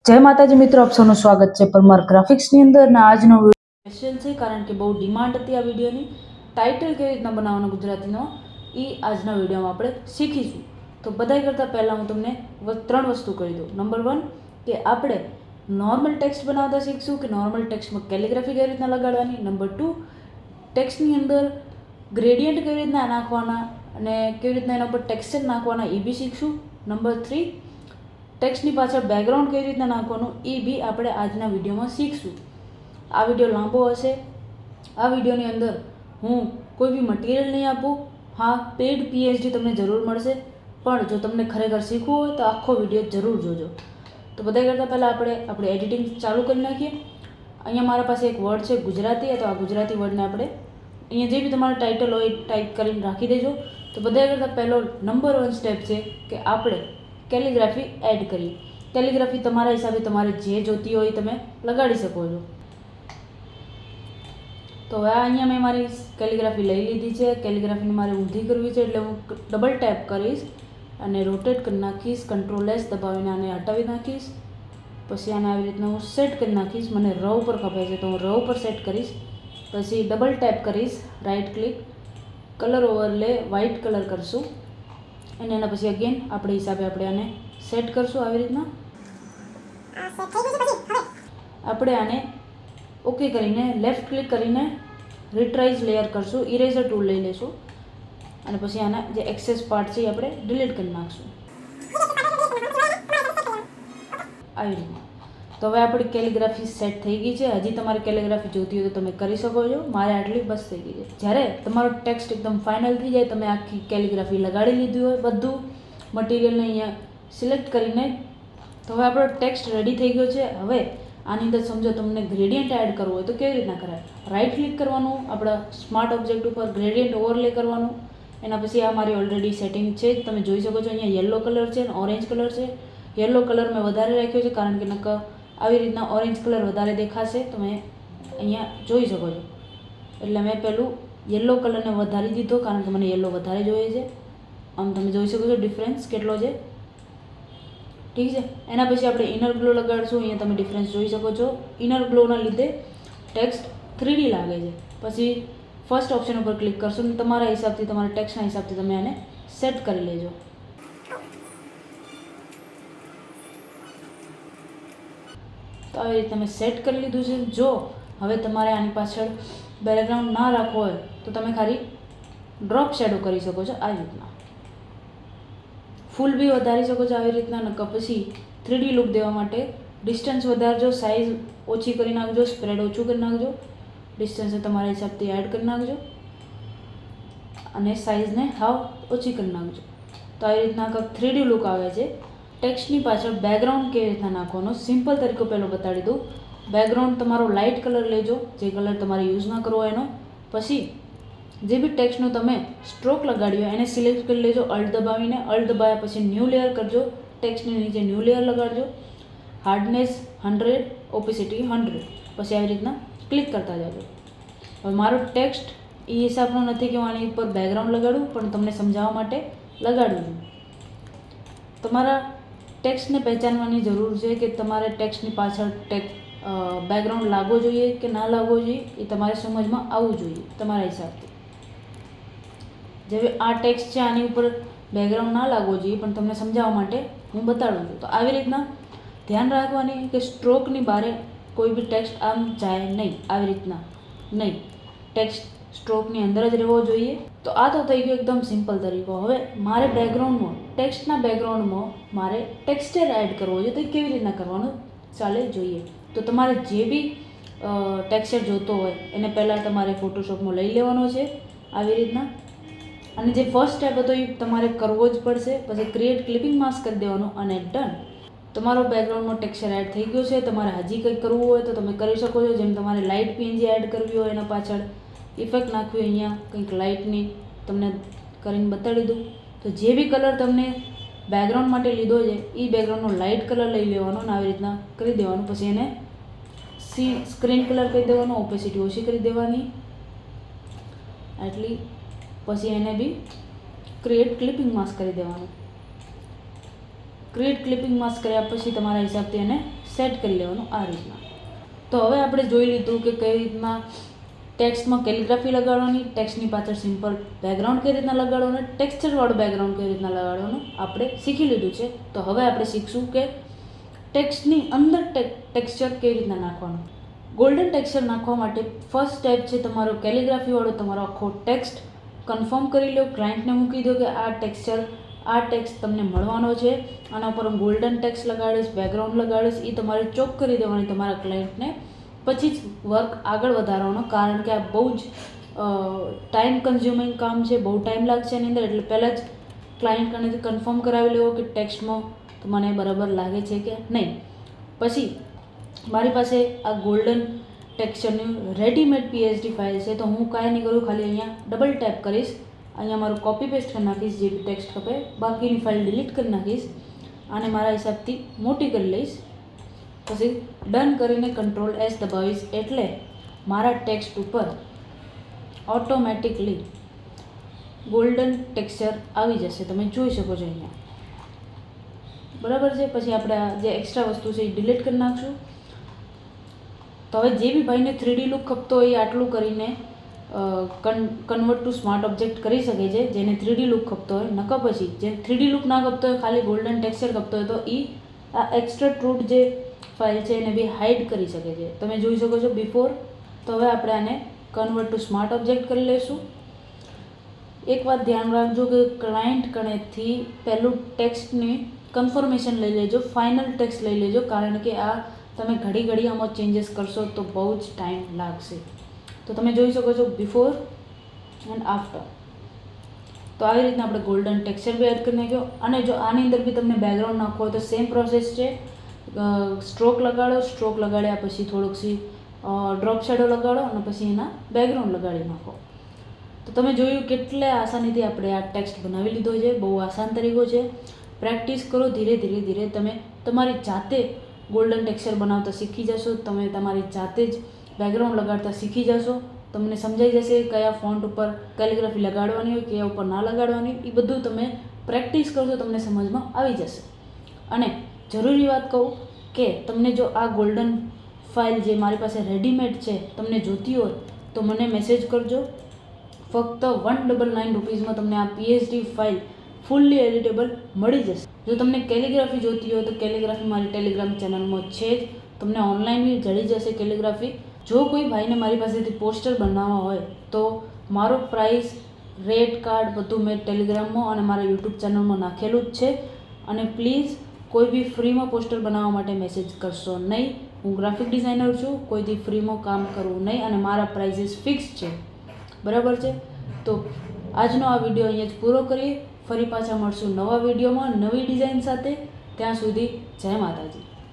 જય માતાજી મિત્રો, આપ સૌનું સ્વાગત છે પરમાર ગ્રાફિક્સની અંદર. અને આજનો વિડીયો સ્પેશિયલ છે કારણ કે બહુ ડિમાન્ડ હતી આ વિડીયોની. ટાઇટલ કેવી રીતના બનાવવાનો ગુજરાતીનો એ આજના વિડીયોમાં આપણે શીખીશું. તો બધાય કરતાં પહેલાં હું તમને 3 વસ્તુ કહી દઉં. નંબર 1 કે આપણે નોર્મલ ટેક્સ્ટ બનાવતા શીખશું કે નોર્મલ ટેક્સ્ટમાં કેલિગ્રાફી કેવી રીતના લગાડવાની. નંબર 2 ટેક્સ્ટની અંદર ગ્રેડિયન્ટ કેવી રીતના નાખવાના અને કેવી રીતના એના પર ટેક્સચર નાખવાના એ બી શીખશું. નંબર 3 ટેક્સ્ટની પાછળ બેકગ્રાઉન્ડ કેવી રીતના નાખવાનું એ બી આપણે આજના વિડીયોમાં શીખશું. આ વિડીયો લાંબો હશે. આ વિડીયોની અંદર હું કોઈ બી મટીરિયલ નહીં આપું. હા, પેડ PhD તમને જરૂર મળશે, પણ જો તમને ખરેખર શીખવું હોય તો આખો વિડીયો જરૂર જોજો. તો બધા કરતાં પહેલાં આપણે એડિટિંગ ચાલુ કરી નાખીએ. અહીંયા મારા પાસે એક વર્ડ છે ગુજરાતી, તો આ ગુજરાતી વર્ડને આપણે અહીંયા જે બી તમારું ટાઇટલ હોય ટાઈપ કરીને રાખી દેજો. તો બધા કરતાં પહેલો નંબર 1 સ્ટેપ છે કે આપણે કેલિગ્રાફી એડ કરીએ. કેલિગ્રાફી તમારા હિસાબે તમારે જે જોતી હોય તમે લગાડી શકો છો. તો હવે અહીંયા મેં મારી કેલિગ્રાફી લઈ લીધી છે. કેલિગ્રાફીને મારે ઊંધી કરવી છે એટલે હું ડબલ ટેપ કરીશ અને રોટેટ કરી નાખીશ. કંટ્રોલ S દબાવીને આને હટાવી નાખીશ. પછી આને આવી રીતના હું સેટ કરી નાખીશ. મને ર ઉપર ખપે છે તો હું ર ઉપર સેટ કરીશ. પછી ડબલ ટેપ કરીશ, right click, colour overlay white colour કરશું અને એના પછી અગેન આપણે હિસાબે આપણે આને સેટ કરશું. આવી રીતના આપણે આને ઓકે કરીને લેફ્ટ ક્લિક કરીને રિટ્રાઇઝ લેયર કરશું. ઇરેઝર ટૂલ લઈ લેશું અને પછી આના જે એક્સેસ પાર્ટ છે એ આપણે ડિલીટ કરી નાખશું આવી રીતના. તો હવે આપણી કેલિગ્રાફી સેટ થઈ ગઈ છે. હજી તમારે કેલિગ્રાફી જોતી હોય તો તમે કરી શકો છો. મારે આટલી બસ થઈ ગઈ છે. જ્યારે તમારો ટેક્સ્ટ એકદમ ફાઇનલ થઈ જાય, તમે આખી કેલિગ્રાફી લગાડી લીધી હોય, બધું મટીરિયલને અહીંયા સિલેક્ટ કરીને, તો હવે આપણો ટેક્સ્ટ રેડી થઈ ગયો છે. હવે આની અંદર સમજો તમને ગ્રેડિયન્ટ એડ કરવું હોય તો કેવી રીતના કરાય. રાઈટ ક્લિક કરવાનું, આપણા સ્માર્ટ ઓબ્જેક્ટ ઉપર ગ્રેડિયન્ટ ઓવરલે કરવાનું. એના પછી આ મારી ઓલરેડી સેટિંગ છે, તમે જોઈ શકો છો. અહીંયા યલો કલર છે અને ઓરેન્જ કલર છે. યલો કલર મેં વધારે રાખ્યો છે કારણ કે નકર આવી રીતના ઓરેન્જ કલર વધારે દેખાશે. તમે અહીંયા જોઈ શકો છો. એટલે મેં પેલું યલો કલરને વધારી દીધો કારણ કે મને યલો વધારે જોઈએ છે. આમ તમે જોઈ શકો છો ડિફરન્સ કેટલો છે. ઠીક છે. એના પછી આપણે ઇનર ગ્લો લગાડશું. અહીંયા તમે ડિફરન્સ જોઈ શકો છો. ઇનર ગ્લોના લીધે ટેક્સ્ટ 3D લાગે છે. પછી ફર્સ્ટ ઓપ્શન ઉપર ક્લિક કરશો અને તમારા હિસાબથી, તમારા ટેક્સ્ટના હિસાબથી તમે આને સેટ કરી લેજો. તો આવી રીતે તમે સેટ કરી લીધું છે. જો હવે તમારે આની પાછળ બેકગ્રાઉન્ડ ના રાખવો હોય તો તમે ખાલી ડ્રોપ શેડો કરી શકો છો આવી રીતના. ફૂલ બી વધારી શકો છો આવી રીતના. નકર પછી 3D લુક દેવા માટે ડિસ્ટન્સ વધારજો, સાઇઝ ઓછી કરી નાખજો, સ્પ્રેડ ઓછું કરી નાખજો, ડિસ્ટન્સને તમારા હિસાબથી એડ કરી નાખજો અને સાઇઝને હાવ ઓછી કરી નાખજો. તો આવી રીતના કંઈક 3D લુક આવે છે. ટેક્સ્ટની પાછળ બેકગ્રાઉન્ડ કેવી રીતના નાખવાનો સિમ્પલ તરીકો પહેલો બતાડી દઉં. બેકગ્રાઉન્ડ તમારો લાઇટ કલર લેજો, જે કલર તમારે યુઝ ના કરવો એનો. પછી જે બી ટેક્સ્ટનો તમે સ્ટ્રોક લગાડ્યો એને સિલેક્ટ કરી લેજો અલ્ટ દબાવીને. અલ્ટ દબાવ્યા પછી ન્યૂ લેયર કરજો. ટેક્સ્ટની નીચે ન્યૂ લેયર લગાડજો. હાર્ડનેસ 100, ઓપેસિટી 100. પછી આવી રીતના ક્લિક કરતા જાજો. હવે મારો ટેક્સ્ટ એ હિસાબનો નથી કે હું આની ઉપર બેકગ્રાઉન્ડ લગાડું, પણ તમને સમજાવવા માટે લગાડું છું. તમારા ટેક્સ્ટને પહેચાનવાની જરૂર છે કે તમારે ટેક્સ્ટની પાછળ બેકગ્રાઉન્ડ લાગવો જોઈએ કે ના લાગવો જોઈએ, એ તમારે સમજમાં આવવું જોઈએ તમારા હિસાબથી. જેવી આ ટેક્સ્ટ છે આની ઉપર બેકગ્રાઉન્ડ ના લાગવો જોઈએ, પણ તમને સમજાવવા માટે હું બતાડું છું. તો આવી રીતના ધ્યાન રાખવાની કે સ્ટ્રોકની બહાર કોઈ બી ટેક્સ્ટ આમ જાય નહીં, આવી રીતના નહીં. ટેક્સ્ટ સ્ટ્રોકની અંદર જ રહેવો જોઈએ. તો આ તો થઈ ગયો એકદમ સિમ્પલ તરીકો. હવે મારે બેકગ્રાઉન્ડમાં, ટેક્સ્ટના બેકગ્રાઉન્ડમાં મારે ટેક્સચર એડ કરવો જોઈએ તો કેવી રીતના કરવાનું ચાલે જોઈએ. તો તમારે જે બી ટેક્સચર જોતો હોય એને પહેલાં તમારે ફોટોશોપમાં લઈ લેવાનો છે આવી રીતના. અને જે ફર્સ્ટ સ્ટેપ હતો એ તમારે કરવો જ પડશે. પછી ક્રિએટ ક્લિપિંગ માસ્ક કરી દેવાનું અને ડન. તમારો બેકગ્રાઉન્ડમાં ટેક્સચર એડ થઈ ગયો છે. તમારે હજી કંઈક કરવું હોય તો તમે કરી શકો છો. જેમ તમારે લાઇટ PNG એડ કરવી હોય, એના પાછળ ઇફેક્ટ નાખવી હોય, અહીંયા કંઈક લાઇટની તમને કરીને બતાડી દઉં. તો જે બી કલર તમને બેકગ્રાઉન્ડ માટે લીધો છે એ બેકગ્રાઉન્ડનો લાઇટ કલર લઈ લેવાનો અને આવી રીતના કરી દેવાનું. પછી એને સ્ક્રીન કલર કરી દેવાનો, ઓપેસિટી ઓછી કરી દેવાની આટલી. પછી એને બી ક્રિએટ ક્લિપિંગ માસ્ક કરી દેવાનું. ક્રિએટ ક્લિપિંગ માસ્ક કર્યા પછી તમારા હિસાબથી એને સેટ કરી લેવાનું આ રીતના. તો હવે આપણે જોઈ લીધું કે કઈ રીતના ટેક્સ્ટમાં કેલિગ્રાફી લગાડવાની, ટેક્સ્ટની પાછળ સિમ્પલ બેકગ્રાઉન્ડ કઈ રીતના લગાડવાનું, ટેક્સચરવાળું બેકગ્રાઉન્ડ કઈ રીતના લગાડવાનું આપણે શીખી લીધું છે. તો હવે આપણે શીખશું કે ટેક્સ્ટની અંદર ટેક્સચર કેવી રીતના નાખવાનું. ગોલ્ડન ટેક્સચર નાખવા માટે ફર્સ્ટ સ્ટેપ છે તમારો કેલિગ્રાફીવાળો તમારો આખો ટેક્સ્ટ કન્ફર્મ કરી લો, ક્લાયન્ટને મૂકી દો કે આ ટેક્સ્ટ તમને મળવાનો છે, આના ઉપર હું ગોલ્ડન ટેક્સ્ટ લગાડીશ, બેકગ્રાઉન્ડ લગાડીશ. એ તમારે ચોક કરી દેવાની તમારા ક્લાયન્ટને, પછી જ વર્ક આગળ વધારવાનો. કારણ કે આ બહુ જ ટાઈમ કન્ઝ્યુમિંગ કામ છે, બહુ ટાઈમ લાગશે એની અંદર. એટલે પહેલાં જ ક્લાયન્ટ કનેથી કન્ફર્મ કરાવી લેવો કે ટેક્સ્ટમાં મને બરાબર લાગે છે કે નહીં. પછી મારી પાસે આ ગોલ્ડન ટેક્સચરની રેડીમેડ PSD ફાઇલ છે, તો હું કાંઈ નહીં કરું, ખાલી અહીંયા ડબલ ટેપ કરીશ, અહીંયા મારું કોપી પેસ્ટ કરી નાખીશ જે બી ટેક્સ્ટ ખપે, બાકીની ફાઇલ ડિલીટ કરી નાખીશ, આને મારા હિસાબથી મોટી કરી લઈશ. પછી ડન કરીને Ctrl+S દબાવીશ એટલે મારા ટેક્સ્ટ ઉપર ઓટોમેટિકલી ગોલ્ડન ટેક્સચર આવી જશે, તમે જોઈ શકો છો અહીંયા, બરાબર છે. પછી આપણે આ જે એક્સ્ટ્રા વસ્તુ છે એ ડિલીટ કરી નાખશું. તો હવે જે બી ભાઈને 3D લુક ખપતો હોય એ આટલું કરીને કન્વર્ટ ટુ સ્માર્ટ ઓબ્જેક્ટ કરી શકે છે, જેને 3D લુક ખપતો હોય. નકર પછી જે 3D લુક ના ખપતો હોય, ખાલી ગોલ્ડન ટેક્સચર ખપતો હોય, તો એ આ એક્સ્ટ્રુડ જે ફાઇલ છે એને બી હાઇડ કરી શકે છે. તમે જોઈ શકો છો બિફોર. તો હવે આપણે આને કન્વર્ટ ટુ સ્માર્ટ ઓબ્જેક્ટ કરી લઈશું. એક વાત ધ્યાન રાખજો કે ક્લાયન્ટ કનેથી પહેલું ટેક્સ્ટની કન્ફર્મેશન લઈ લેજો, ફાઇનલ ટેક્સ્ટ લઈ લેજો, કારણ કે આ તમે ઘડી આમાં ચેન્જીસ કરશો તો બહુ જ ટાઈમ લાગશે. તો તમે જોઈ શકો છો બિફોર એન્ડ આફ્ટર. તો આવી રીતના આપણે ગોલ્ડન ટેક્સચર બી એડ કરી નાખ્યો. અને જો આની અંદર બી તમને બેકગ્રાઉન્ડ નાખવો હોય તો સેમ પ્રોસેસ છે. સ્ટ્રોક લગાડો, સ્ટ્રોક લગાડ્યા પછી થોડુંક ડ્રોપ શેડો લગાડો અને પછી એના બેકગ્રાઉન્ડ લગાડી નાખો. તો તમે જોયું કેટલે આસાનીથી આપણે આ ટેક્સ્ટ બનાવી લીધો છે. બહુ આસાન તરીકો છે. પ્રેક્ટિસ કરો, ધીરે ધીરે તમે તમારી જાતે ગોલ્ડન ટેક્સચર બનાવતા શીખી જશો. તમે તમારી જાતે જ બેકગ્રાઉન્ડ લગાડતા શીખી જશો. તમને સમજાઈ જશે કયા ફોન્ટ ઉપર કેલિગ્રાફી લગાડવાની હોય, કયા ઉપર ના લગાડવાની. એ બધું તમે પ્રેક્ટિસ કરશો, તમને સમજમાં આવી જશે. અને જરૂરી વાત કહું કે તમને જો આ ગોલ્ડન ફાઇલ જે મારી પાસે રેડીમેડ છે તમને જોતી હોય તો મને મેસેજ કરજો. ફક્ત 199 રૂપીઝમાં તમને આ PSD ફાઇલ ફૂલ્લી એડિટેબલ મળી જશે. જો તમને કેલિગ્રાફી જોતી હોય તો કેલિગ્રાફી મારી ટેલિગ્રામ ચેનલમાં છે જ. તમને ઓનલાઈન બી જડી જશે કેલિગ્રાફી. જો કોઈ ભાઈને મારી પાસેથી પોસ્ટર બનાવવા હોય તો મારો પ્રાઇસ, રેટ કાર્ડ બધું મેં ટેલિગ્રામમાં અને મારા યુટ્યુબ ચેનલમાં નાખેલું જ છે. અને પ્લીઝ કોઈ બી ફ્રીમાં પોસ્ટર બનાવવા માટે મેસેજ કરશો નહીં. હું ગ્રાફિક ડિઝાઇનર છું, કોઈથી ફ્રીમાં કામ કરવું નહીં અને મારા પ્રાઇસીસ ફિક્સ છે, બરાબર છે. તો આજનો આ વિડીયો અહીંયા જ પૂરો કરીએ. ફરી પાછા મળશું નવા વિડીયોમાં નવી ડિઝાઇન સાથે. ત્યાં સુધી જય માતાજી.